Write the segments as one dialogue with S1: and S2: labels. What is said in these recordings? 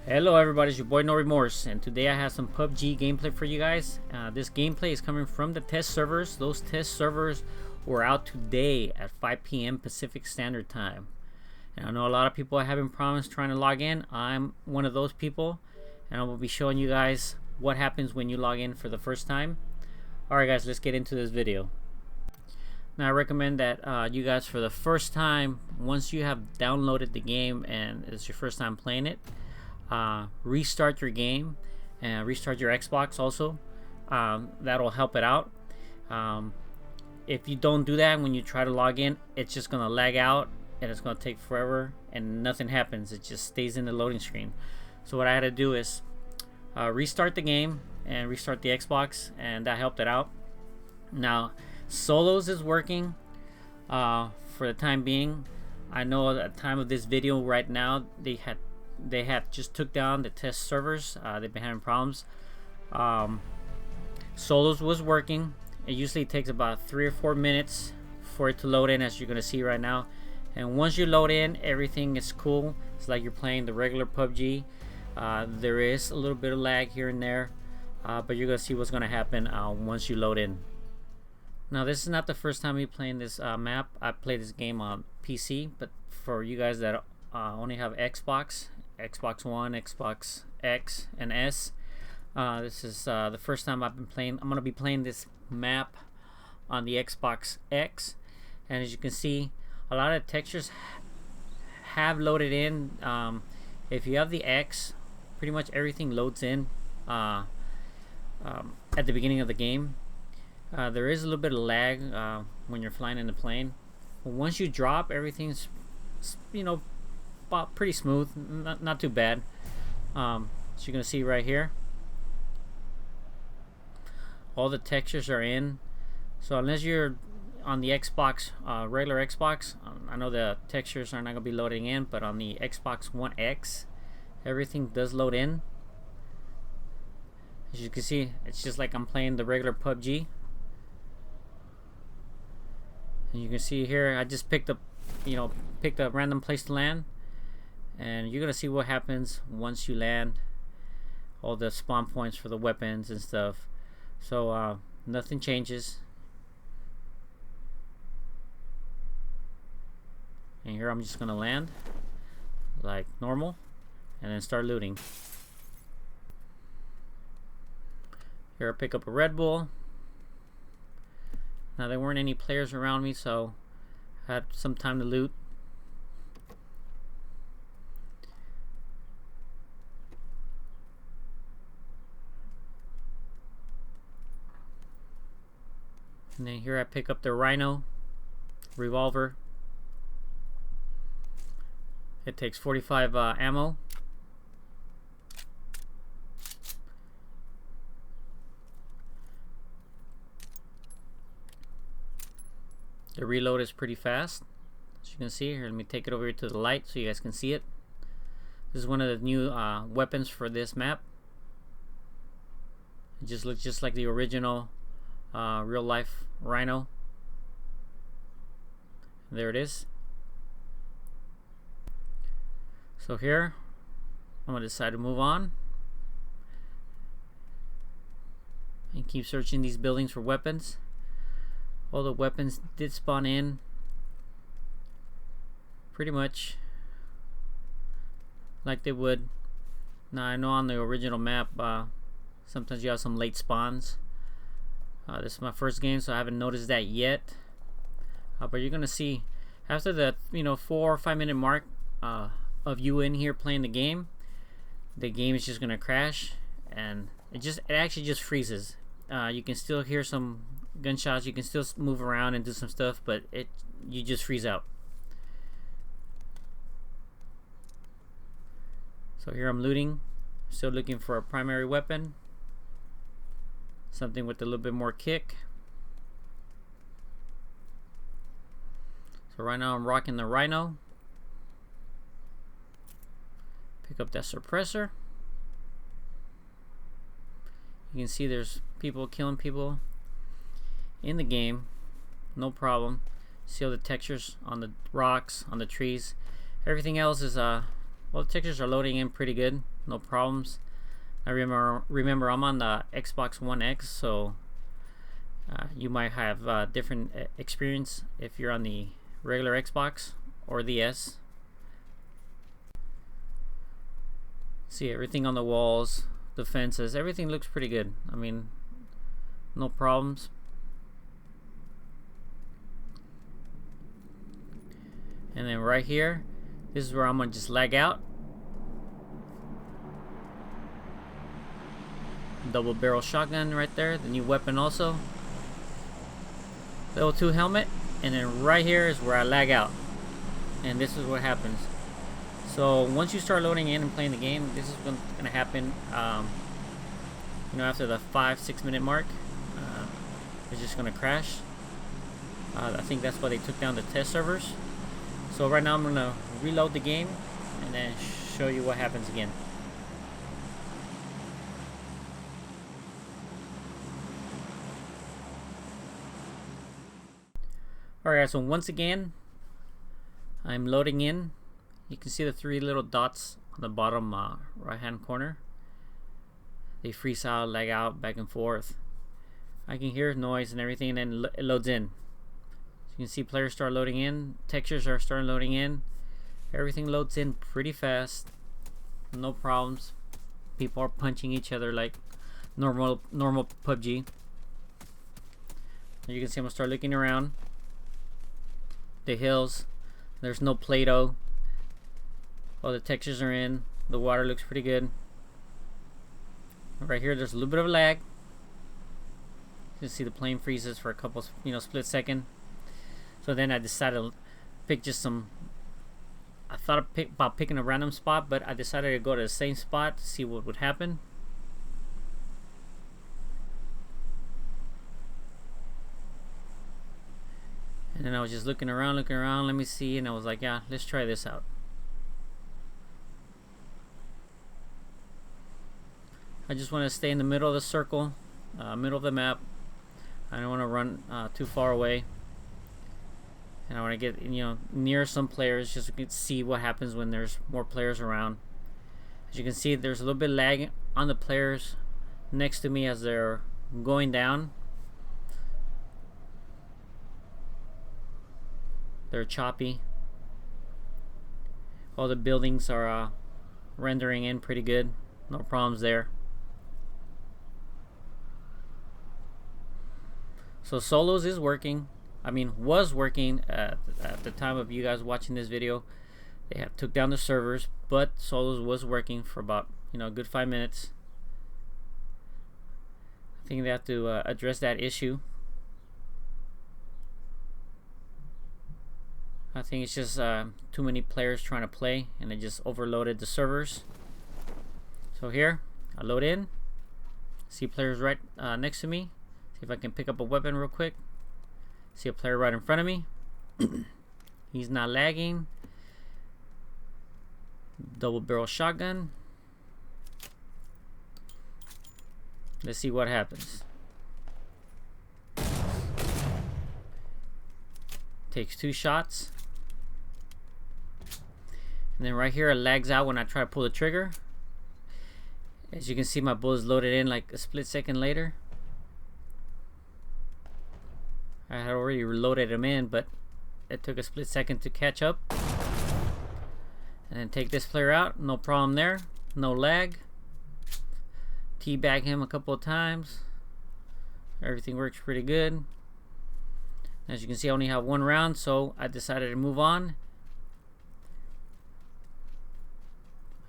S1: Hello everybody, it's your boy No Remorse, and today I have some PUBG gameplay for you guys. This gameplay is coming from the test servers. Those test servers were out today at 5 p.m. Pacific Standard Time. And I know a lot of people are having problems trying to log in. I'm one of those people, and I will be showing you guys what happens when you log in for the first time. Alright guys, let's get into this video. Now I recommend that you guys, for the first time, once you have downloaded the game and it's your first time playing it, restart your game and restart your Xbox also. That'll help it out. If you don't do that, when you try to log in, it's just gonna lag out and it's gonna take forever and nothing happens. It just stays in the loading screen. So what I had to do is restart the game and restart the Xbox, and that helped it out. Now solos is working for the time being. I know at the time of this video right now they have just took down the test servers. They've been having problems. Solos was working. It usually takes about 3 or 4 minutes for it to load in, as you're gonna see right now. And once you load in, everything is cool. It's like you're playing the regular PUBG. There is a little bit of lag here and there, but you're gonna see what's gonna happen once you load in. Now this is not the first time me playing this map. I played this game on PC, but for you guys that only have Xbox One, Xbox X, and S, this is the first time I've been playing. I'm gonna be playing this map on the Xbox X, and as you can see, a lot of textures have loaded in. If you have the X, pretty much everything loads in at the beginning of the game. There is a little bit of lag when you're flying in the plane. But once you drop, everything's, pretty smooth, not too bad. So you're gonna see right here, all the textures are in. So unless you're on the Xbox, regular Xbox, I know the textures are not gonna be loading in, but on the Xbox One X, everything does load in. As you can see, it's just like I'm playing the regular PUBG. And you can see here, I just picked a random place to land, and you're gonna see what happens once you land. All the spawn points for the weapons and stuff. So nothing changes. And here I'm just gonna land like normal and then start looting. Here I pick up a Red Bull. Now there weren't any players around me, so I had some time to loot. And then here I pick up the Rhino revolver. It takes 45 ammo. The reload is pretty fast, as you can see here. Let me take it over here to the light so you guys can see it. This is one of the new weapons for this map. It just looks just like the original real life Rhino. There it is. So here I'm gonna decide to move on and keep searching these buildings for weapons. All the weapons did spawn in pretty much like they would. Now I know on the original map sometimes you have some late spawns. This is my first game, so I haven't noticed that yet. But you're gonna see after the 4 or 5 minute mark of you in here playing the game is just gonna crash, and it actually just freezes. You can still hear some gunshots, you can still move around and do some stuff, but you just freeze out. So here I'm looting, still looking for a primary weapon, something with a little bit more kick. So right now I'm rocking the Rhino. Pick up that suppressor. You can see there's people killing people in the game, no problem. See all the textures on the rocks, on the trees. Everything else is well, the textures are loading in pretty good. no problems. I remember I'm on the Xbox One X, so you might have different experience if you're on the regular Xbox or the S. See everything on the walls, the fences, everything looks pretty good. I mean, no problems. And then right here, this is where I'm gonna just lag out. Double barrel shotgun right there, the new weapon also. Level 2 helmet, and then right here is where I lag out. And this is what happens. So once you start loading in and playing the game, this is what's gonna happen. You know, after the 5-6 minute mark, it's just gonna crash. I think that's why they took down the test servers. So right now I'm gonna reload the game and then show you what happens again. Alright, so once again, I'm loading in. You can see the 3 little dots on the bottom right hand corner. They freeze out, lag out, back and forth. I can hear noise and everything, and then it loads in. So you can see players start loading in, textures are starting loading in. Everything loads in pretty fast, no problems. People are punching each other like normal PUBG. You can see I'm gonna start looking around. The hills, there's no Play-Doh. All the textures are in. The water looks pretty good. Right here, there's a little bit of lag. You can see the plane freezes for a couple, split second. So then I decided to pick just some. I thought about picking a random spot, but I decided to go to the same spot to see what would happen. And then I was just looking around, let me see, and I was like, yeah, let's try this out. I just want to stay in the middle of the circle, middle of the map. I don't want to run too far away. And I want to get, near some players just so you can see what happens when there's more players around. As you can see, there's a little bit of lag on the players next to me as they're going down. They're choppy. All the buildings are rendering in pretty good. No problems there. So solos is working. I mean, was working at the time of you guys watching this video. They took down the servers, but solos was working for about a good 5 minutes. I think they have to address that issue. I think it's just too many players trying to play, and it just overloaded the servers. So here, I load in. See players right next to me. See if I can pick up a weapon real quick. See a player right in front of me. He's not lagging. Double barrel shotgun. Let's see what happens. Takes 2 shots. And then right here it lags out when I try to pull the trigger. As you can see, my bullet's loaded in like a split second later. I had already reloaded him in, but it took a split second to catch up. And then take this player out, no problem there, no lag. Teabag him a couple of times. Everything works pretty good. As you can see, I only have 1 round, so I decided to move on.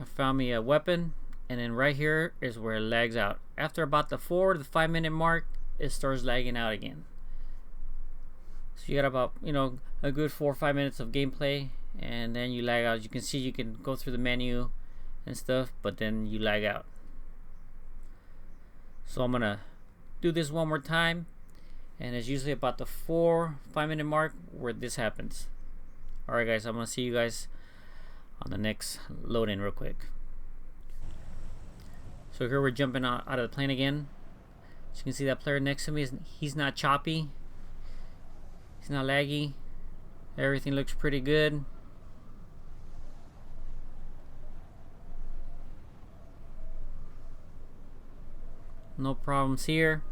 S1: I found me a weapon, and then right here is where it lags out. After about the 4 to 5 minute mark, it starts lagging out again. So you got about a good 4 or 5 minutes of gameplay, and then you lag out. As you can see, you can go through the menu and stuff, but then you lag out. So I'm gonna do this one more time, and it's usually about the 4 to 5 minute mark where this happens. Alright guys, I'm gonna see you guys on the next load in real quick. So here we're jumping out of the plane again. As you can see, that player next to me, he's not choppy, he's not laggy, everything looks pretty good. No problems here.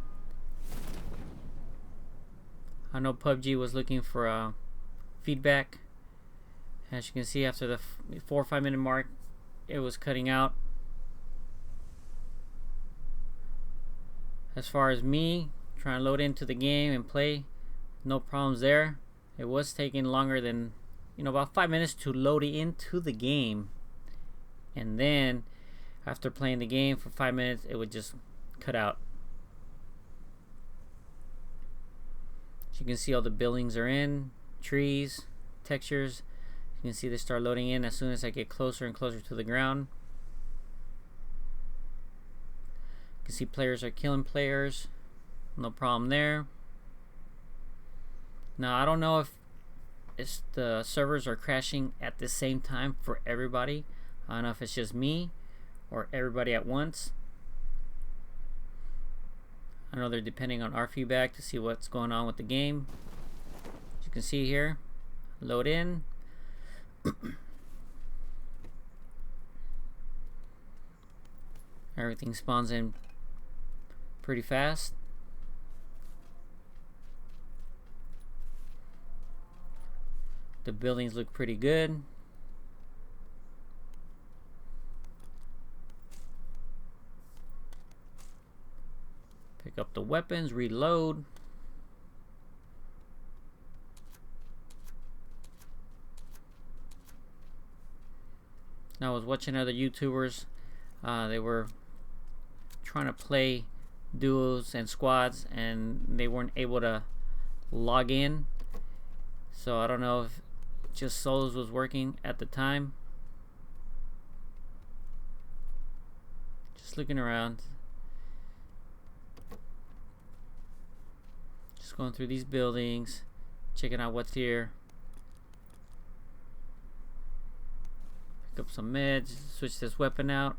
S1: I know PUBG was looking for feedback. As you can see, after the 4 or 5 minute mark, it was cutting out. As far as me trying to load into the game and play, no problems there. It was taking longer than, about 5 minutes to load into the game, and then after playing the game for 5 minutes, it would just cut out. As you can see, all the buildings are in, trees, textures. You can see they start loading in as soon as I get closer and closer to the ground. You can see players are killing players. No problem there. Now, I don't know if the servers are crashing at the same time for everybody. I don't know if it's just me or everybody at once. I know they're depending on our feedback to see what's going on with the game. As you can see here, load in. Everything spawns in pretty fast. The buildings look pretty good. Pick up the weapons, reload. Now, I was watching other YouTubers. They were trying to play duos and squads, and they weren't able to log in. So I don't know if just solos was working at the time. Just looking around. Just going through these buildings, checking out what's here. Pick up some meds, switch this weapon out.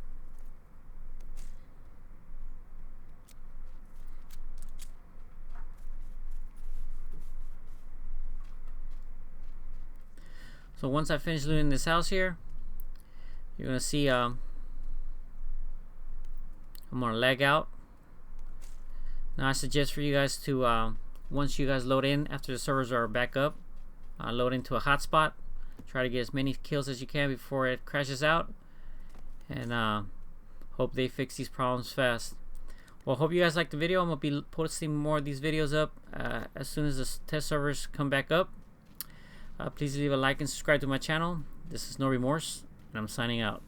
S1: So once I finish looting this house here, you're gonna see I'm gonna lag out. Now, I suggest for you guys to once you guys load in after the servers are back up, load into a hotspot. Try to get as many kills as you can before it crashes out, and hope they fix these problems fast. Well, hope you guys liked the video. I'm gonna be posting more of these videos up as soon as the test servers come back up. Please leave a like and subscribe to my channel. This is No Remorse, and I'm signing out.